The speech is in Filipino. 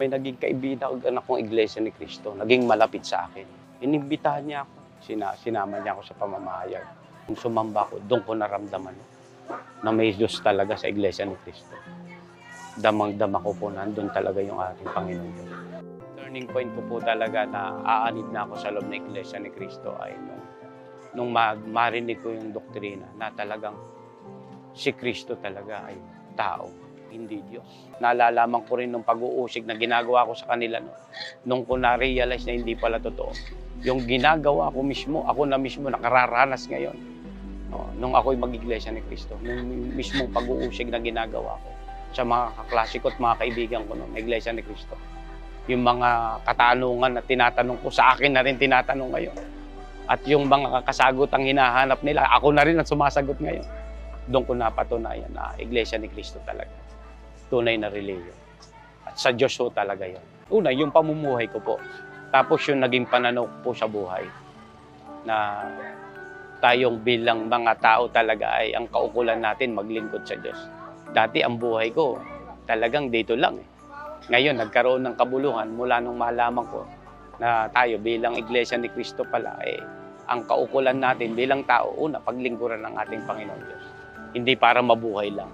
may naging kaibigan akong Iglesia ni Cristo, naging malapit sa akin. Inimbitahan niya ako, sinama niya ako sa pamamahayag. Kung sumamba ko, doon ko naramdaman na may Diyos talaga sa Iglesia ni Cristo. Damang-dama ko po, nandun talaga yung ating Panginoon Diyos. Turning point ko po talaga na aanib na ako sa loob ng Iglesia ni Cristo ay nung marinig ko yung doktrina na talagang si Cristo talaga ay tao, hindi Diyos. Nalalaman ko rin nung pag-uusig na ginagawa ko sa kanila nung ko na-realize na hindi pala totoo. Yung ginagawa ko mismo, ako na mismo nakararanas ngayon. Nung ako'y mag-Iglesia ni Cristo, nung mismong pag-uusig na ginagawa ko sa mga kaklase ko at mga kaibigan ko nung Iglesia ni Cristo. Yung mga katanungan na tinatanong ko, sa akin na rin tinatanong ngayon. At yung mga kasagot ang hinahanap nila, ako na rin ang sumasagot ngayon. Doon ko napatunayan na Iglesia ni Cristo talaga. Tunay na reliyon. At sa Diyos ho talaga yun. Una, yung pamumuhay ko po. Tapos yung naging pananaw po sa buhay. Na tayong bilang mga tao talaga ay ang kaukulan natin maglingkod sa Diyos. Dati ang buhay ko talagang dito lang eh. Ngayon, nagkaroon ng kabuluhan mula nung malaman ko na tayo bilang Iglesia ni Cristo pala eh, ang kaukulan natin bilang tao, una, paglingkuran ng ating Panginoon Diyos. Hindi para mabuhay lang.